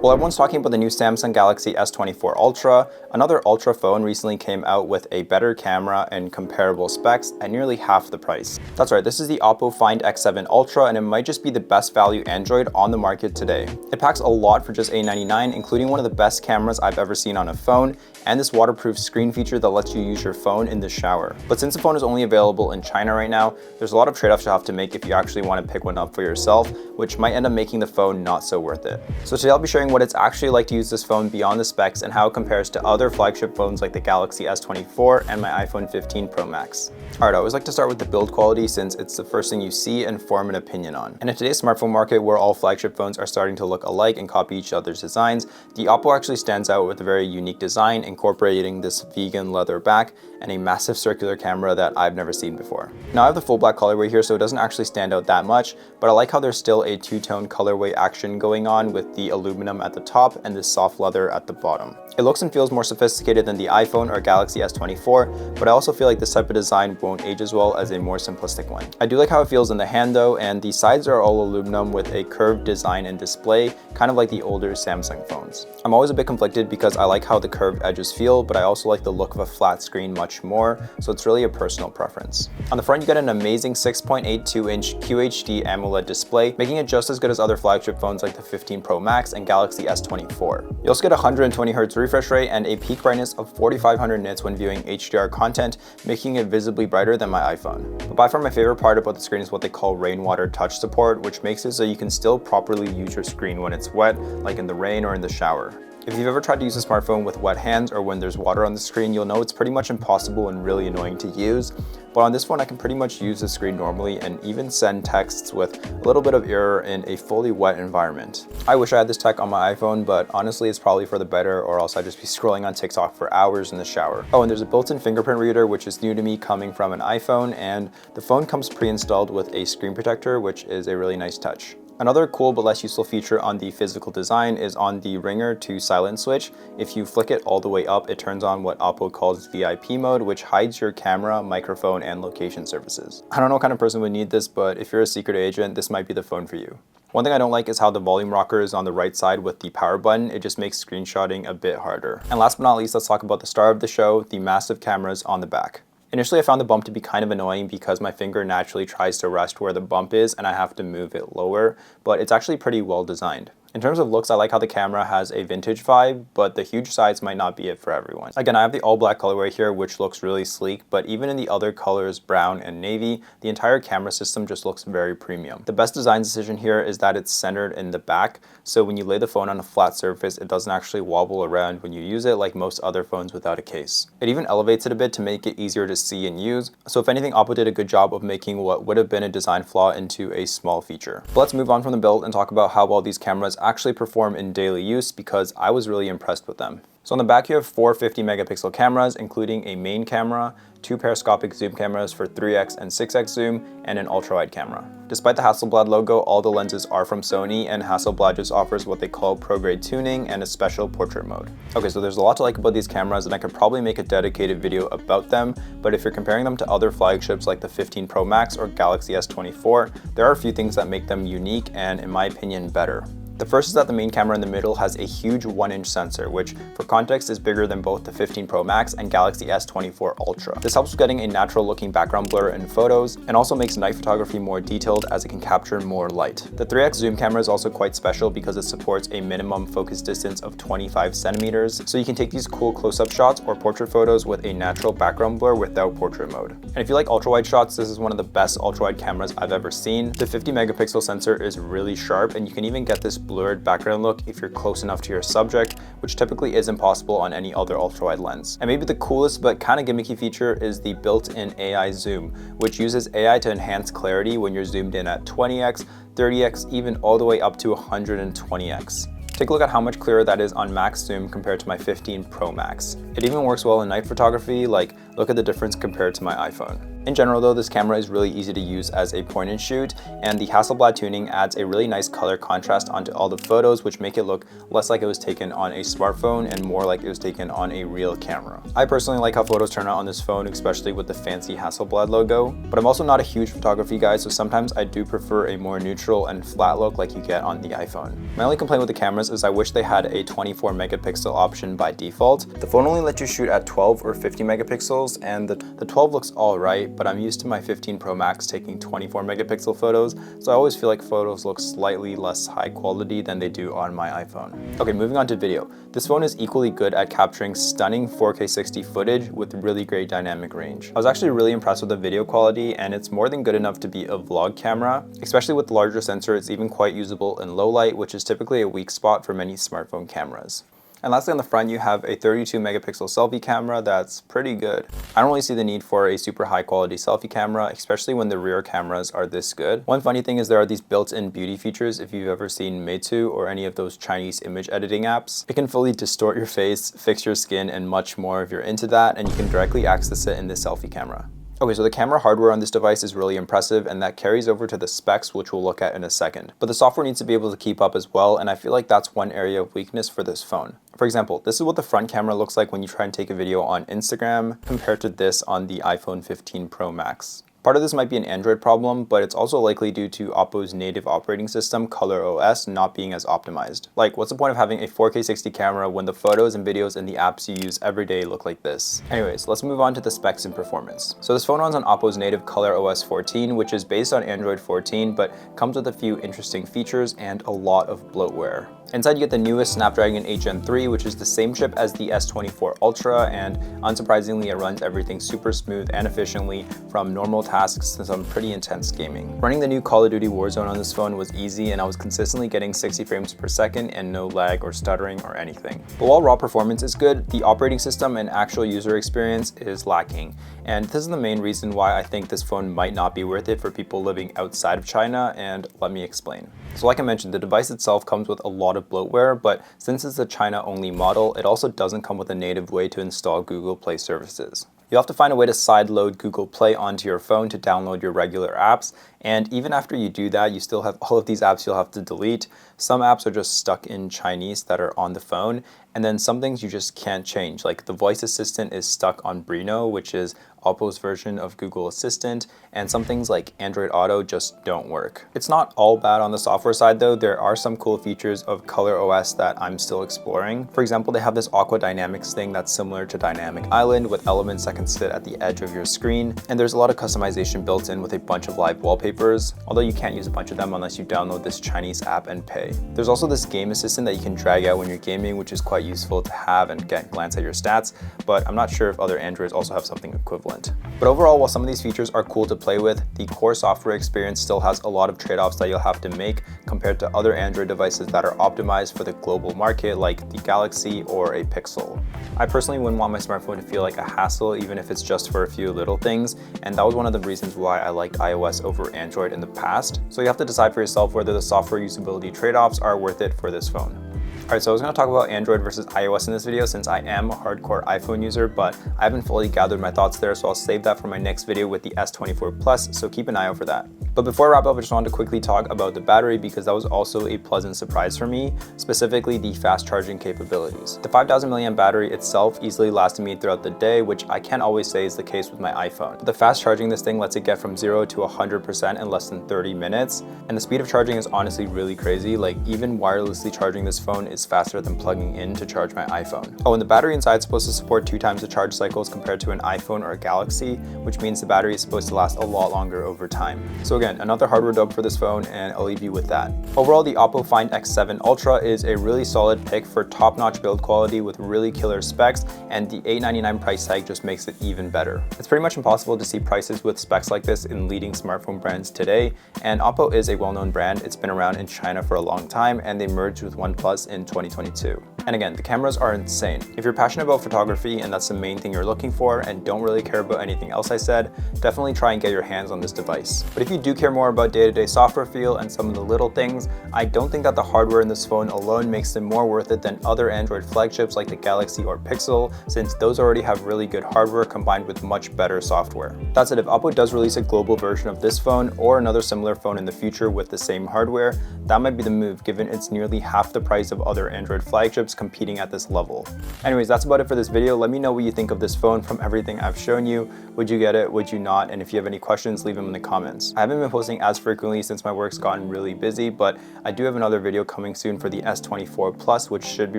Well, everyone's talking about the new Samsung Galaxy S24 Ultra. Another Ultra phone recently came out with a better camera and comparable specs at nearly half the price. That's right, this is the OPPO Find X7 Ultra, and it might just be the best value Android on the market today. It packs a lot for just $899, including one of the best cameras I've ever seen on a phone, and this waterproof screen feature that lets you use your phone in the shower. But since the phone is only available in China right now, there's a lot of trade-offs you'll have to make if you actually want to pick one up for yourself, which might end up making the phone not so worth it. So today I'll be sharing what it's actually like to use this phone beyond the specs and how it compares to other flagship phones like the Galaxy S24 and my iPhone 15 Pro Max. Alright, I always like to start with the build quality since it's the first thing you see and form an opinion on. And in today's smartphone market where all flagship phones are starting to look alike and copy each other's designs, the OPPO actually stands out with a very unique design, incorporating this vegan leather back and a massive circular camera that I've never seen before. Now I have the full black colorway here, so it doesn't actually stand out that much, but I like how there's still a two-tone colorway action going on with the aluminum at the top and this soft leather at the bottom. It looks and feels more sophisticated than the iPhone or Galaxy S24, but I also feel like this type of design won't age as well as a more simplistic one. I do like how it feels in the hand though, and the sides are all aluminum with a curved design and display, kind of like the older Samsung phones. I'm always a bit conflicted because I like how the curved edges feel, but I also like the look of a flat screen much more, so it's really a personal preference. On the front, you get an amazing 6.82-inch QHD AMOLED display, making it just as good as other flagship phones like the 15 Pro Max and Galaxy S24. You also get a 120Hz refresh rate and a peak brightness of 4500 nits when viewing HDR content, making it visibly brighter than my iPhone. But by far my favorite part about the screen is what they call rainwater touch support, which makes it so you can still properly use your screen when it's wet, like in the rain or in the shower. If you've ever tried to use a smartphone with wet hands or when there's water on the screen, you'll know it's pretty much impossible and really annoying to use. But on this phone, I can pretty much use the screen normally and even send texts with a little bit of error in a fully wet environment. I wish I had this tech on my iPhone, but honestly, it's probably for the better, or else I'd just be scrolling on TikTok for hours in the shower. Oh, and there's a built-in fingerprint reader, which is new to me coming from an iPhone, and the phone comes pre-installed with a screen protector, which is a really nice touch. Another cool but less useful feature on the physical design is on the ringer to silent switch. If you flick it all the way up, it turns on what OPPO calls VIP mode, which hides your camera, microphone, and location services. I don't know what kind of person would need this, but if you're a secret agent, this might be the phone for you. One thing I don't like is how the volume rocker is on the right side with the power button. It just makes screenshotting a bit harder. And last but not least, let's talk about the star of the show, the massive cameras on the back. Initially, I found the bump to be kind of annoying because my finger naturally tries to rest where the bump is and I have to move it lower, but it's actually pretty well designed. In terms of looks, I like how the camera has a vintage vibe, but the huge size might not be it for everyone. Again, I have the all black colorway here, which looks really sleek, but even in the other colors, brown and navy, the entire camera system just looks very premium. The best design decision here is that it's centered in the back, so when you lay the phone on a flat surface, it doesn't actually wobble around when you use it like most other phones without a case. It even elevates it a bit to make it easier to see and use, so if anything, OPPO did a good job of making what would have been a design flaw into a small feature. But let's move on from the build and talk about how well these cameras actually perform in daily use, because I was really impressed with them. So on the back you have four 50 megapixel cameras, including a main camera, two periscopic zoom cameras for 3x and 6x zoom, and an ultra-wide camera. Despite the Hasselblad logo, all the lenses are from Sony, and Hasselblad just offers what they call pro-grade tuning and a special portrait mode. Okay, so there's a lot to like about these cameras, and I could probably make a dedicated video about them, but if you're comparing them to other flagships like the 15 Pro Max or Galaxy S24, there are a few things that make them unique and, in my opinion, better. The first is that the main camera in the middle has a huge 1-inch sensor, which for context is bigger than both the 15 Pro Max and Galaxy S24 Ultra. This helps with getting a natural looking background blur in photos and also makes night photography more detailed as it can capture more light. The 3x zoom camera is also quite special because it supports a minimum focus distance of 25 centimeters, so you can take these cool close-up shots or portrait photos with a natural background blur without portrait mode. And if you like ultra-wide shots, this is one of the best ultra-wide cameras I've ever seen. The 50 megapixel sensor is really sharp, and you can even get this blurred background look if you're close enough to your subject, which typically is impossible on any other ultra-wide lens. And maybe the coolest but kind of gimmicky feature is the built-in AI zoom, which uses AI to enhance clarity when you're zoomed in at 20x, 30x, even all the way up to 120x. Take a look at how much clearer that is on max zoom compared to my 15 Pro Max. It even works well in night photography, like look at the difference compared to my iPhone. In general though, this camera is really easy to use as a point and shoot, and the Hasselblad tuning adds a really nice color contrast onto all the photos, which make it look less like it was taken on a smartphone and more like it was taken on a real camera. I personally like how photos turn out on this phone, especially with the fancy Hasselblad logo, but I'm also not a huge photography guy, so sometimes I do prefer a more neutral and flat look like you get on the iPhone. My only complaint with the cameras is I wish they had a 24 megapixel option by default. The phone only lets you shoot at 12 or 50 megapixels, and the 12 looks alright, but I'm used to my 15 Pro Max taking 24 megapixel photos, so I always feel like photos look slightly less high quality than they do on my iPhone. Okay, moving on to video. This phone is equally good at capturing stunning 4K 60 footage with really great dynamic range. I was actually really impressed with the video quality, and it's more than good enough to be a vlog camera. Especially with the larger sensor, it's even quite usable in low light, which is typically a weak spot for many smartphone cameras. And lastly, on the front, you have a 32 megapixel selfie camera that's pretty good. I don't really see the need for a super high quality selfie camera, especially when the rear cameras are this good. One funny thing is there are these built-in beauty features if you've ever seen Meitu or any of those Chinese image editing apps. It can fully distort your face, fix your skin, and much more if you're into that, and you can directly access it in this selfie camera. Okay, so the camera hardware on this device is really impressive, and that carries over to the specs, which we'll look at in a second. But the software needs to be able to keep up as well, and I feel like that's one area of weakness for this phone. For example, this is what the front camera looks like when you try and take a video on Instagram compared to this on the iPhone 15 Pro Max. Part of this might be an Android problem, but it's also likely due to OPPO's native operating system, ColorOS, not being as optimized. Like, what's the point of having a 4K 60 camera when the photos and videos in the apps you use every day look like this? Anyways, let's move on to the specs and performance. So this phone runs on OPPO's native ColorOS 14, which is based on Android 14, but comes with a few interesting features and a lot of bloatware. Inside you get the newest Snapdragon 8 Gen 3, which is the same chip as the S24 Ultra, and unsurprisingly it runs everything super smooth and efficiently, from normal tasks to some pretty intense gaming. Running the new Call of Duty Warzone on this phone was easy, and I was consistently getting 60 frames per second and no lag or stuttering or anything. But while raw performance is good, the operating system and actual user experience is lacking. And this is the main reason why I think this phone might not be worth it for people living outside of China, and let me explain. So like I mentioned, the device itself comes with a lot of bloatware, but since it's a China-only model, it also doesn't come with a native way to install Google Play services. You'll have to find a way to sideload Google Play onto your phone to download your regular apps, and even after you do that, you still have all of these apps you'll have to delete. Some apps are just stuck in Chinese that are on the phone, and then some things you just can't change. Like the voice assistant is stuck on Brino, which is OPPO's version of Google Assistant, and some things like Android Auto just don't work. It's not all bad on the software side though. There are some cool features of ColorOS that I'm still exploring. For example, they have this Aqua Dynamics thing that's similar to Dynamic Island with elements that can sit at the edge of your screen, and there's a lot of customization built in with a bunch of live wallpapers, although you can't use a bunch of them unless you download this Chinese app and pay. There's also this game assistant that you can drag out when you're gaming, which is quite useful to have and glance at your stats, but I'm not sure if other Androids also have something equivalent. But overall, while some of these features are cool to play with, the core software experience still has a lot of trade-offs that you'll have to make compared to other Android devices that are optimized for the global market, like the Galaxy or a Pixel. I personally wouldn't want my smartphone to feel like a hassle, even if it's just for a few little things, and that was one of the reasons why I liked iOS over Android in the past. So you have to decide for yourself whether the software usability trade-offs are worth it for this phone. Alright, so I was going to talk about Android versus iOS in this video since I am a hardcore iPhone user, but I haven't fully gathered my thoughts there, so I'll save that for my next video with the S24 Plus, so keep an eye out for that. But before I wrap up, I just wanted to quickly talk about the battery because that was also a pleasant surprise for me, specifically the fast charging capabilities. The 5000 mAh battery itself easily lasted me throughout the day, which I can't always say is the case with my iPhone. But the fast charging this thing lets it get from 0 to 100% in less than 30 minutes, and the speed of charging is honestly really crazy. Like, even wirelessly charging this phone is faster than plugging in to charge my iPhone. Oh, and the battery inside is supposed to support 2 times the charge cycles compared to an iPhone or a Galaxy, which means the battery is supposed to last a lot longer over time. So again, another hardware dub for this phone, and I'll leave you with that. Overall, the OPPO Find X7 Ultra is a really solid pick for top-notch build quality with really killer specs, and the $899 price tag just makes it even better. It's pretty much impossible to see prices with specs like this in leading smartphone brands today, and OPPO is a well-known brand. It's been around in China for a long time, and they merged with OnePlus in 2022. And again, the cameras are insane. If you're passionate about photography and that's the main thing you're looking for and don't really care about anything else I said, definitely try and get your hands on this device. But if you do care more about day-to-day software feel and some of the little things, I don't think that the hardware in this phone alone makes it more worth it than other Android flagships like the Galaxy or Pixel, since those already have really good hardware combined with much better software. That said, if OPPO does release a global version of this phone or another similar phone in the future with the same hardware, that might be the move given it's nearly half the price of other Android flagships competing at this level. Anyways, that's about it for this video. Let me know what you think of this phone from everything I've shown you. Would you get it? Would you not? And if you have any questions, leave them in the comments. I haven't been posting as frequently since my work's gotten really busy, but I do have another video coming soon for the S24 Plus, which should be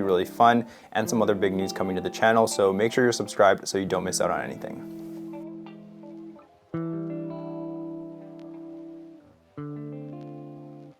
really fun, and some other big news coming to the channel, so make sure you're subscribed so you don't miss out on anything.